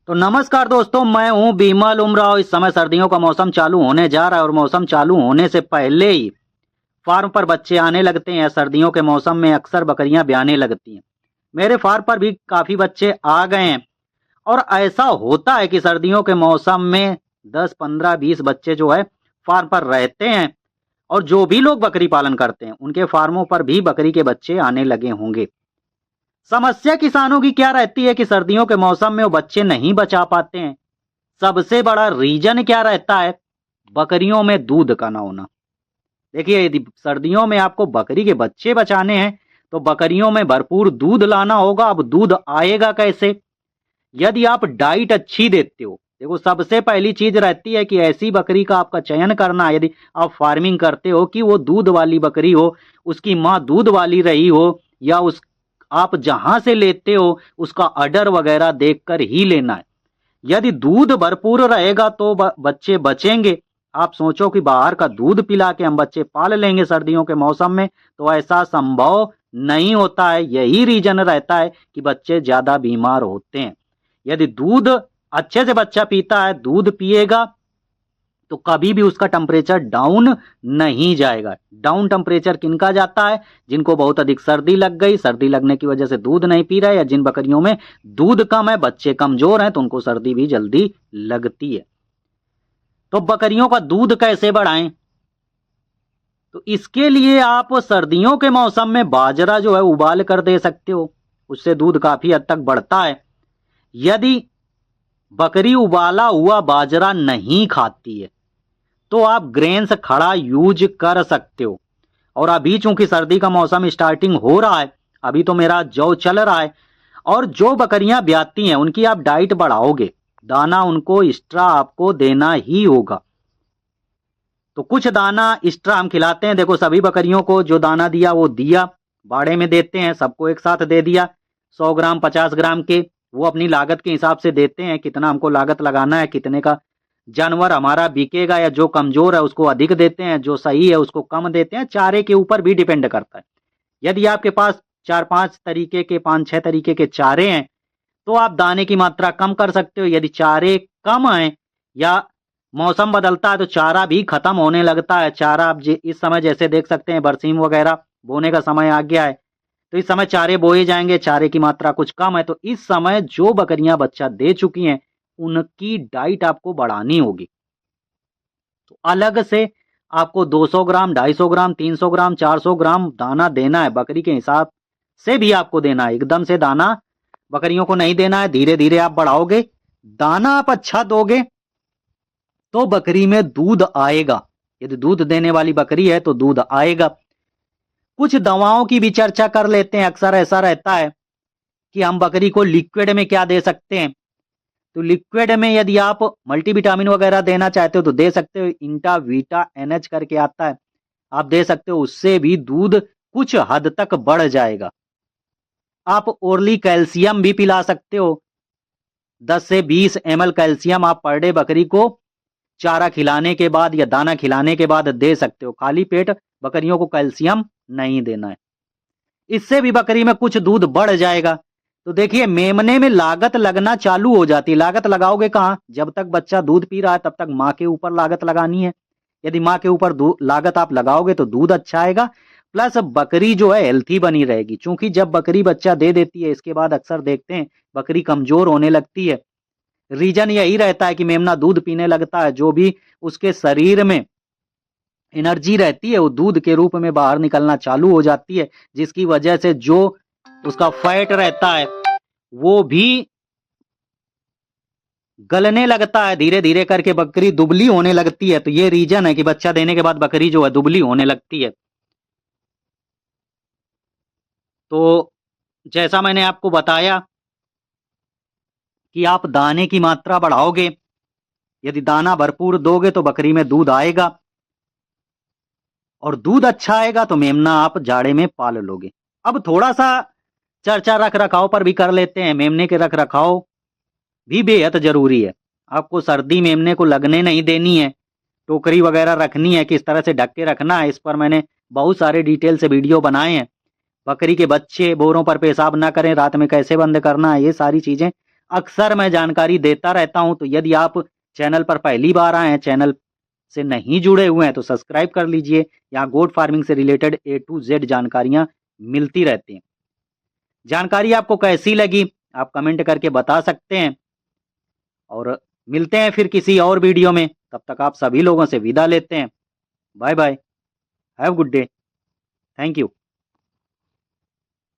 तो नमस्कार दोस्तों, मैं हूं बीमल उमराव। इस समय सर्दियों का मौसम चालू होने जा रहा है और मौसम चालू होने से पहले ही फार्म पर बच्चे आने लगते हैं। सर्दियों के मौसम में अक्सर बकरियां ब्याने लगती हैं। मेरे फार्म पर भी काफी बच्चे आ गए हैं और ऐसा होता है कि सर्दियों के मौसम में 10, 15, 20 बच्चे जो है फार्म पर रहते हैं। और जो भी लोग बकरी पालन करते हैं उनके फार्मों पर भी बकरी के बच्चे आने लगे होंगे। समस्या किसानों की क्या रहती है कि सर्दियों के मौसम में वो बच्चे नहीं बचा पाते हैं। सबसे बड़ा रीजन क्या रहता है? बकरियों में दूध का ना होना। देखिए, यदि सर्दियों में आपको बकरी के बच्चे बचाने हैं तो बकरियों में भरपूर दूध लाना होगा। अब दूध आएगा कैसे? यदि आप डाइट अच्छी देते हो, देखो सबसे पहली चीज रहती है कि ऐसी बकरी का आपका चयन करना है। यदि आप फार्मिंग करते हो कि वो दूध वाली बकरी हो, उसकी माँ दूध वाली रही हो, या उस आप जहां से लेते हो उसका अडर वगैरह देखकर ही लेना है। यदि दूध भरपूर रहेगा तो बच्चे बचेंगे। आप सोचो कि बाहर का दूध पिला के हम बच्चे पाल लेंगे सर्दियों के मौसम में, तो ऐसा संभव नहीं होता है। यही रीजन रहता है कि बच्चे ज्यादा बीमार होते हैं। यदि दूध अच्छे से बच्चा पीता है, दूध पिएगा, तो कभी भी उसका टेम्परेचर डाउन नहीं जाएगा। डाउन टेम्परेचर किनका जाता है? जिनको बहुत अधिक सर्दी लग गई, सर्दी लगने की वजह से दूध नहीं पी रहे, या जिन बकरियों में दूध कम है, बच्चे कमजोर हैं, तो उनको सर्दी भी जल्दी लगती है। तो बकरियों का दूध कैसे बढ़ाएं? तो इसके लिए आप सर्दियों के मौसम में बाजरा जो है उबाल कर दे सकते हो। उससे दूध काफी हद तक बढ़ता है। यदि बकरी उबाला हुआ बाजरा नहीं खाती है तो आप ग्रेन्स खड़ा यूज कर सकते हो। और अभी चूंकि सर्दी का मौसम स्टार्टिंग हो रहा है, अभी तो मेरा जौ चल रहा है, और जो बकरियां ब्याती हैं उनकी आप डाइट बढ़ाओगे, दाना उनको एक्स्ट्रा आपको देना ही होगा। तो कुछ दाना एक्स्ट्रा हम खिलाते हैं। देखो, सभी बकरियों को जो दाना दिया वो दिया, बाड़े में देते हैं, सबको एक साथ दे दिया। 100 ग्राम 50 ग्राम के वो अपनी लागत के हिसाब से देते हैं, कितना हमको लागत लगाना है, कितने का जानवर हमारा बिकेगा, या जो कमजोर है उसको अधिक देते हैं, जो सही है उसको कम देते हैं। चारे के ऊपर भी डिपेंड करता है। यदि आपके पास 4-5 तरीके के 5-6 तरीके के चारे हैं तो आप दाने की मात्रा कम कर सकते हो। यदि चारे कम है या मौसम बदलता है तो चारा भी खत्म होने लगता है। चारा आप इस समय जैसे देख सकते हैं, बरसीम वगैरह बोने का समय आ गया है, तो इस समय चारे बोए जाएंगे, चारे की मात्रा कुछ कम है। तो इस समय जो बकरियां बच्चा दे चुकी हैं उनकी डाइट आपको बढ़ानी होगी। तो अलग से आपको 200 ग्राम 250 ग्राम 300 ग्राम 400 ग्राम दाना देना है। बकरी के हिसाब से भी आपको देना है। एकदम से दाना बकरियों को नहीं देना है, धीरे धीरे आप बढ़ाओगे। दाना आप अच्छा दोगे तो बकरी में दूध आएगा। यदि दूध देने वाली बकरी है तो दूध आएगा। कुछ दवाओं की भी चर्चा कर लेते हैं। अक्सर ऐसा रहता है कि हम बकरी को लिक्विड में क्या दे सकते हैं। तो लिक्विड में यदि आप मल्टीविटामिन वगैरह देना चाहते हो तो दे सकते हो। इंटावीटा NH करके आता है, आप दे सकते हो। उससे भी दूध कुछ हद तक बढ़ जाएगा। आप ओरली कैल्शियम भी पिला सकते हो। 10 से 20 ml कैल्शियम आप पर डे बकरी को चारा खिलाने के बाद या दाना खिलाने के बाद दे सकते हो। खाली पेट बकरियों को कैल्शियम नहीं देना है। इससे भी बकरी में कुछ दूध बढ़ जाएगा। तो देखिए, मेमने में लागत लगना चालू हो जाती है। लागत लगाओगे कहाँ? जब तक बच्चा दूध पी रहा है तब तक माँ के ऊपर लागत लगानी है। यदि माँ के ऊपर लागत आप लगाओगे तो दूध अच्छा आएगा, प्लस बकरी जो है हेल्थी बनी रहेगी। क्योंकि जब बकरी बच्चा दे देती है इसके बाद अक्सर देखते हैं बकरी कमजोर होने लगती है। रीजन यही रहता है कि मेमना दूध पीने लगता है, जो भी उसके शरीर में एनर्जी रहती है वो दूध के रूप में बाहर निकलना चालू हो जाती है, जिसकी वजह से जो उसका फैट रहता है वो भी गलने लगता है। धीरे धीरे करके बकरी दुबली होने लगती है। तो ये रीजन है कि बच्चा देने के बाद बकरी जो है दुबली होने लगती है। तो जैसा मैंने आपको बताया कि आप दाने की मात्रा बढ़ाओगे, यदि दाना भरपूर दोगे तो बकरी में दूध आएगा, और दूध अच्छा आएगा तो मेमना आप जाड़े में पाल लोगे। अब थोड़ा सा चर्चा रख रखाव पर भी कर लेते हैं। मेमने के रख रखाव भी बेहद जरूरी है। आपको सर्दी मेमने को लगने नहीं देनी है। टोकरी वगैरह रखनी है, किस तरह से ढक के रखना है, इस पर मैंने बहुत सारे डिटेल से वीडियो बनाए हैं। बकरी के बच्चे बोरों पर पेशाब ना करें, रात में कैसे बंद करना है, ये सारी चीजें अक्सर मैं जानकारी देता रहता हूं। तो यदि आप चैनल पर पहली बार आए हैं, चैनल से नहीं जुड़े हुए हैं, तो सब्सक्राइब कर लीजिए। यहाँ गोट फार्मिंग से रिलेटेड A to Z जानकारियां मिलती रहती हैं। जानकारी आपको कैसी लगी आप कमेंट करके बता सकते हैं, और मिलते हैं फिर किसी और वीडियो में। तब तक आप सभी लोगों से विदा लेते हैं। Bye bye, have good day, thank you.